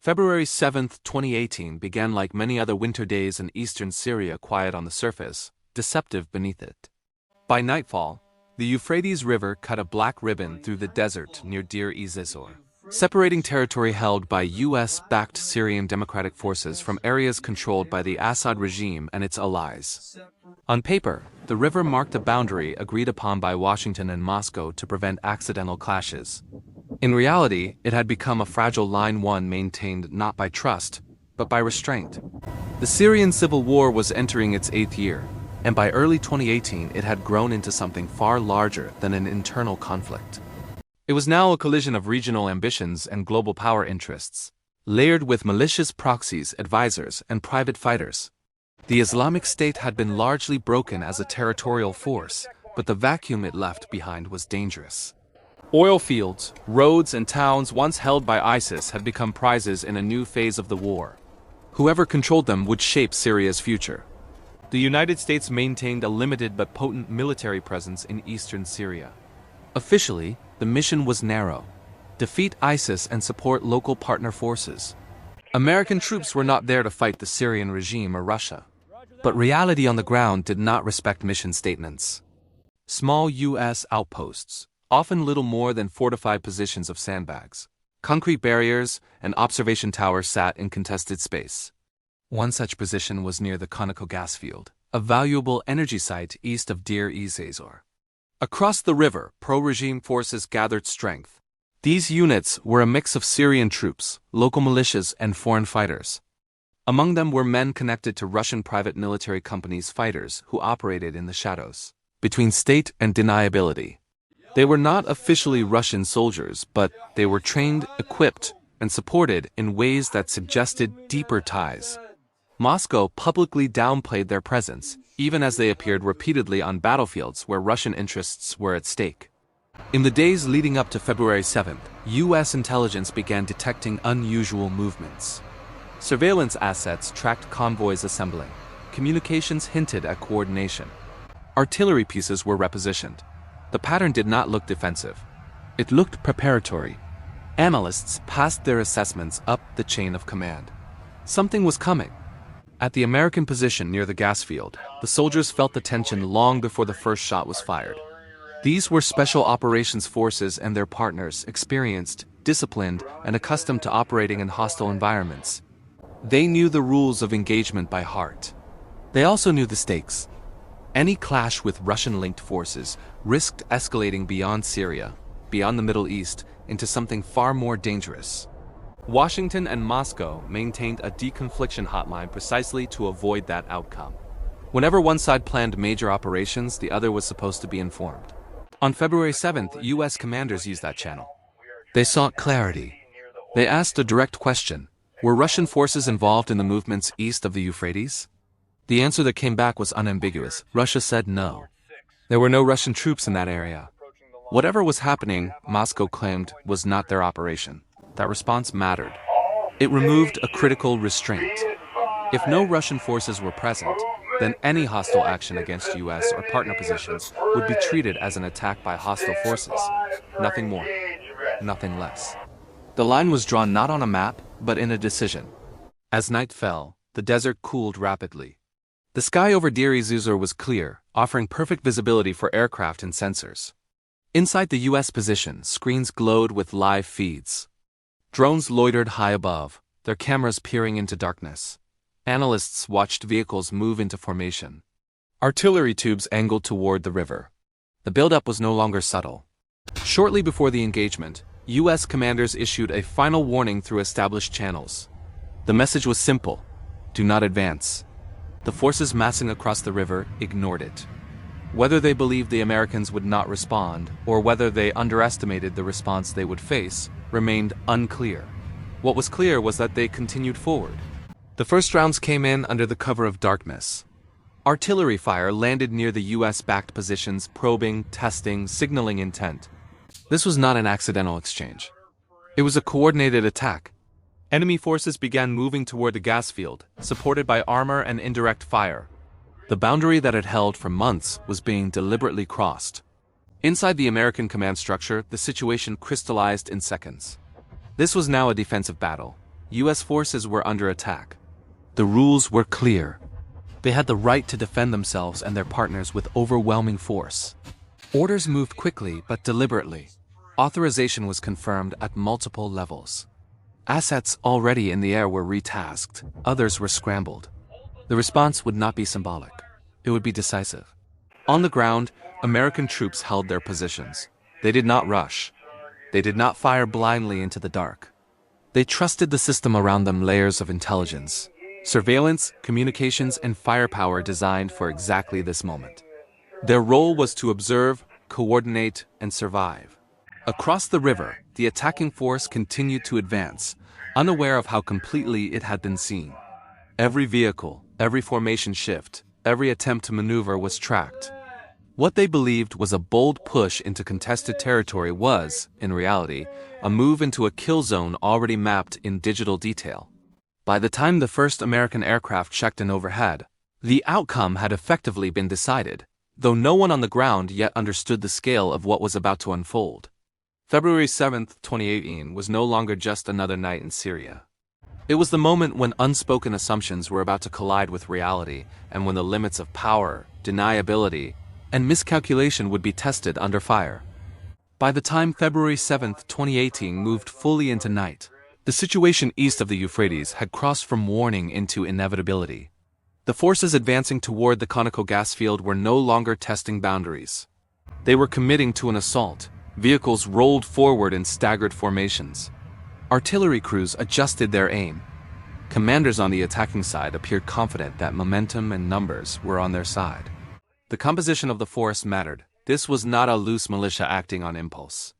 February 7, 2018 began like many other winter days in eastern Syria, quiet on the surface, deceptive beneath it. By nightfall, the Euphrates River cut a black ribbon through the desert near Deir ez-Zor, separating territory held by US-backed Syrian Democratic Forces from areas controlled by the Assad regime and its allies. On paper, the river marked a boundary agreed upon by Washington and Moscow to prevent accidental clashes. In reality, it had become a fragile line, one maintained not by trust, but by restraint. The Syrian civil war was entering its 8th year, and by early 2018 it had grown into something far larger than an internal conflict. It was now a collision of regional ambitions and global power interests, layered with malicious proxies, advisors, and private fighters. The Islamic State had been largely broken as a territorial force, but the vacuum it left behind was dangerous. Oil fields, roads, and towns once held by ISIS had become prizes in a new phase of the war. Whoever controlled them would shape Syria's future. The United States maintained a limited but potent military presence in eastern Syria. Officially, the mission was narrow: defeat ISIS and support local partner forces. American troops were not there to fight the Syrian regime or Russia. But reality on the ground did not respect mission statements. Small U.S. outposts, often little more than fortified positions of sandbags, concrete barriers, and observation towers sat in contested space. One such position was near the Conoco gas field, a valuable energy site east of Deir ez-Zor. Across the river, pro-regime forces gathered strength. These units were a mix of Syrian troops, local militias, and foreign fighters. Among them were men connected to Russian private military companies, fighters who operated in the shadows, between state and deniability. They were not officially Russian soldiers, but they were trained, equipped, and supported in ways that suggested deeper ties. Moscow publicly downplayed their presence, even as they appeared repeatedly on battlefields where Russian interests were at stake. In the days leading up to February 7th, U.S. intelligence began detecting unusual movements. Surveillance assets tracked convoys assembling. Communications hinted at coordination. Artillery pieces were repositioned. The pattern did not look defensive. It looked preparatory. Analysts passed their assessments up the chain of command. Something was coming. At the American position near the gas field, the soldiers felt the tension long before the first shot was fired. These were special operations forces and their partners, experienced, disciplined, and accustomed to operating in hostile environments. They knew the rules of engagement by heart. They also knew the stakes. Any clash with Russian-linked forces risked escalating beyond Syria, beyond the Middle East, into something far more dangerous. Washington and Moscow maintained a deconfliction hotline precisely to avoid that outcome. Whenever one side planned major operations, the other was supposed to be informed. On February 7th, U.S. commanders used that channel. They sought clarity. They asked a direct question: were Russian forces involved in the movements east of the Euphrates? The answer that came back was unambiguous. Russia said no. There were no Russian troops in that area. Whatever was happening, Moscow claimed, was not their operation. That response mattered. It removed a critical restraint. If no Russian forces were present, then any hostile action against U.S. or partner positions would be treated as an attack by hostile forces. Nothing more. Nothing less. The line was drawn not on a map, but in a decision. As night fell, the desert cooled rapidly. The sky over Deir ez-Zor was clear, offering perfect visibility for aircraft and sensors. Inside the U.S. position, screens glowed with live feeds. Drones loitered high above, their cameras peering into darkness. Analysts watched vehicles move into formation. Artillery tubes angled toward the river. The buildup was no longer subtle. Shortly before the engagement, U.S. commanders issued a final warning through established channels. The message was simple: do not advance. The forces massing across the river ignored it. Whether they believed the Americans would not respond, or whether they underestimated the response they would face, remained unclear. What was clear was that they continued forward. The first rounds came in under the cover of darkness. Artillery fire landed near the U.S.-backed positions, probing, testing, signaling intent. This was not an accidental exchange. It was a coordinated attack. Enemy forces began moving toward the gas field, supported by armor and indirect fire. The boundary that had held for months was being deliberately crossed. Inside the American command structure, the situation crystallized in seconds. This was now a defensive battle. U.S. forces were under attack. The rules were clear. They had the right to defend themselves and their partners with overwhelming force. Orders moved quickly but deliberately. Authorization was confirmed at multiple levels. Assets already in the air were retasked, others were scrambled. The response would not be symbolic. It would be decisive. On the ground, American troops held their positions. They did not rush. They did not fire blindly into the dark. They trusted the system around them, layers of intelligence, surveillance, communications, and firepower designed for exactly this moment. Their role was to observe, coordinate, and survive. Across the river, the attacking force continued to advance, unaware of how completely it had been seen. Every vehicle, every formation shift, every attempt to maneuver was tracked. What they believed was a bold push into contested territory was, in reality, a move into a kill zone already mapped in digital detail. By the time the first American aircraft checked in overhead, the outcome had effectively been decided, though no one on the ground yet understood the scale of what was about to unfold. February 7, 2018 was no longer just another night in Syria. It was the moment when unspoken assumptions were about to collide with reality and when the limits of power, deniability, and miscalculation would be tested under fire. By the time February 7, 2018 moved fully into night, the situation east of the Euphrates had crossed from warning into inevitability. The forces advancing toward the Conoco gas field were no longer testing boundaries. They were committing to an assault. Vehicles rolled forward in staggered formations. Artillery crews adjusted their aim. Commanders on the attacking side appeared confident that momentum and numbers were on their side. The composition of the force mattered. This was not a loose militia acting on impulse.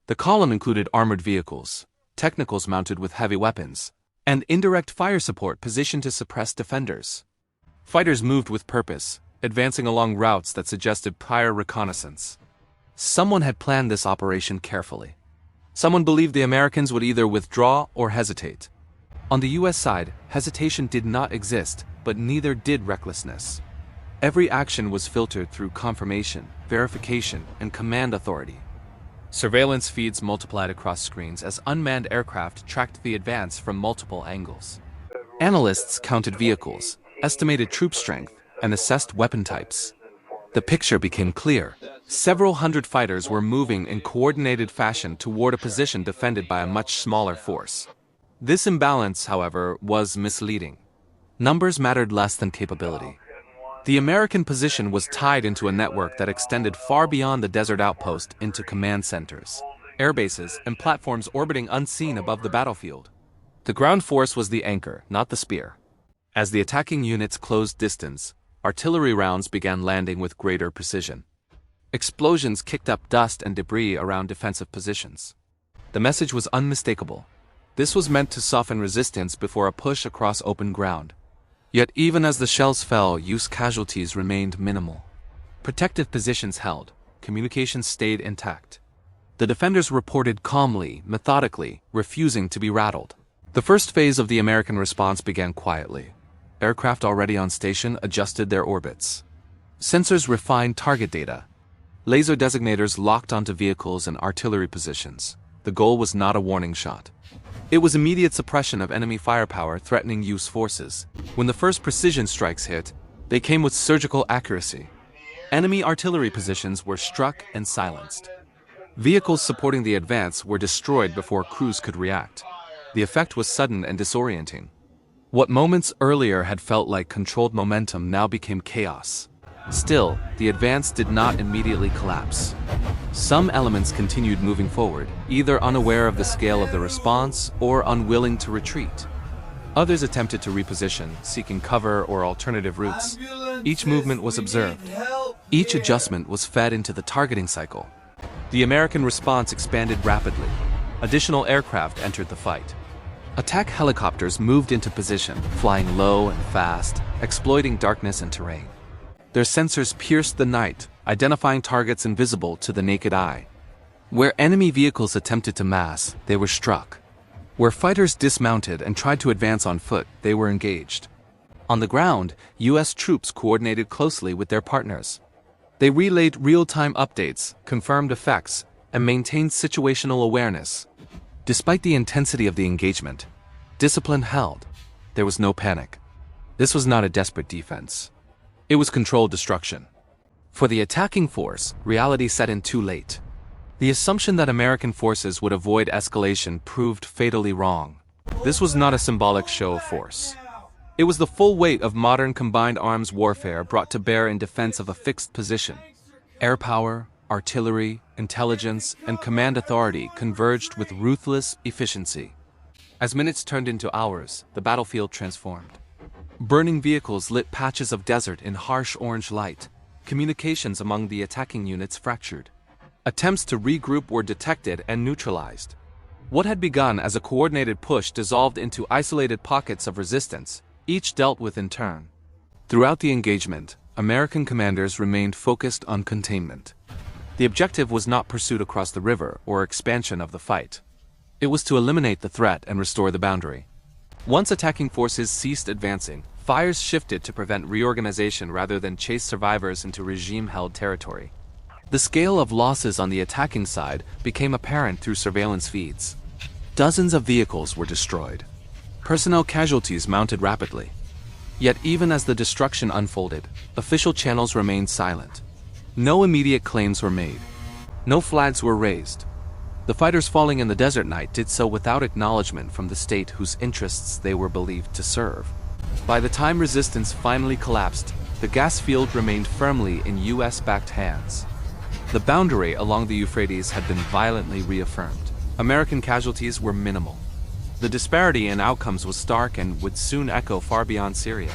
The column included armored vehicles, technicals mounted with heavy weapons, and indirect fire support positioned to suppress defenders. Fighters moved with purpose, advancing along routes that suggested prior reconnaissance. Someone had planned this operation carefully. Someone believed the Americans would either withdraw or hesitate. On the U.S. side, hesitation did not exist, but neither did recklessness. Every action was filtered through confirmation, verification, and command authority. Surveillance feeds multiplied across screens as unmanned aircraft tracked the advance from multiple angles. Analysts counted vehicles, estimated troop strength, and assessed weapon types. The picture became clear. Several hundred fighters were moving in coordinated fashion toward a position defended by a much smaller force. This imbalance, however, was misleading. Numbers mattered less than capability. The American position was tied into a network that extended far beyond the desert outpost into command centers, air bases, and platforms orbiting unseen above the battlefield. The ground force was the anchor, not the spear. As the attacking units closed distance, artillery rounds began landing with greater precision. Explosions kicked up dust and debris around defensive positions. The message was unmistakable. This was meant to soften resistance before a push across open ground. Yet even as the shells fell, U.S. casualties remained minimal. Protective positions held, communications stayed intact. The defenders reported calmly, methodically, refusing to be rattled. The first phase of the American response began quietly. Aircraft already on station adjusted their orbits. Sensors refined target data. Laser designators locked onto vehicles and artillery positions. The goal was not a warning shot. It was immediate suppression of enemy firepower threatening U.S. forces. When the first precision strikes hit, they came with surgical accuracy. Enemy artillery positions were struck and silenced. Vehicles supporting the advance were destroyed before crews could react. The effect was sudden and disorienting. What moments earlier had felt like controlled momentum now became chaos. Still, the advance did not immediately collapse. Some elements continued moving forward, either unaware of the scale of the response or unwilling to retreat. Others attempted to reposition, seeking cover or alternative routes. Each movement was observed. Each adjustment was fed into the targeting cycle. The American response expanded rapidly. Additional aircraft entered the fight. Attack helicopters moved into position, flying low and fast, exploiting darkness and terrain. Their sensors pierced the night, identifying targets invisible to the naked eye. Where enemy vehicles attempted to mass, they were struck. Where fighters dismounted and tried to advance on foot, they were engaged. On the ground, U.S. troops coordinated closely with their partners. They relayed real-time updates, confirmed effects, and maintained situational awareness. Despite the intensity of the engagement, Discipline held. There was no panic. This was not a desperate defense. It was controlled destruction. For the attacking force, reality set in too late. The assumption that American forces would avoid escalation proved fatally wrong. This was not a symbolic show of force. It was the full weight of modern combined arms warfare brought to bear in defense of a fixed position. Air power, artillery, intelligence, and command authority converged with ruthless efficiency. As minutes turned into hours, the battlefield transformed. Burning vehicles lit patches of desert in harsh orange light. Communications among the attacking units fractured. Attempts to regroup were detected and neutralized. What had begun as a coordinated push dissolved into isolated pockets of resistance, each dealt with in turn. Throughout the engagement, American commanders remained focused on containment. The objective was not pursuit across the river or expansion of the fight. It was to eliminate the threat and restore the boundary. Once attacking forces ceased advancing, fires shifted to prevent reorganization rather than chase survivors into regime-held territory. The scale of losses on the attacking side became apparent through surveillance feeds. Dozens of vehicles were destroyed. Personnel casualties mounted rapidly. Yet even as the destruction unfolded, official channels remained silent. No immediate claims were made. No flags were raised. The fighters falling in the desert night did so without acknowledgement from the state whose interests they were believed to serve. By the time resistance finally collapsed, the gas field remained firmly in US-backed hands. The boundary along the Euphrates had been violently reaffirmed. American casualties were minimal. The disparity in outcomes was stark and would soon echo far beyond Syria.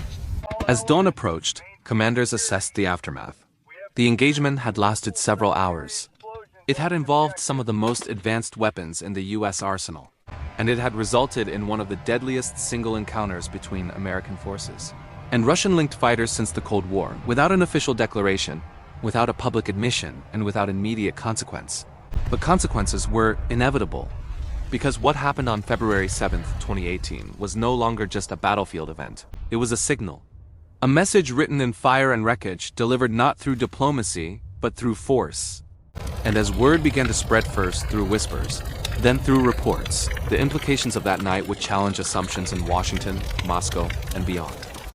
As dawn approached, commanders assessed the aftermath. The engagement had lasted several hours. It had involved some of the most advanced weapons in the US arsenal, and it had resulted in one of the deadliest single encounters between American forces and Russian-linked fighters since the Cold War, without an official declaration, without a public admission, and without immediate consequence. But consequences were inevitable, because what happened on February 7, 2018 was no longer just a battlefield event. It was a signal. A message written in fire and wreckage, delivered not through diplomacy, but through force. And as word began to spread first through whispers, then through reports, the implications of that night would challenge assumptions in Washington, Moscow, and beyond.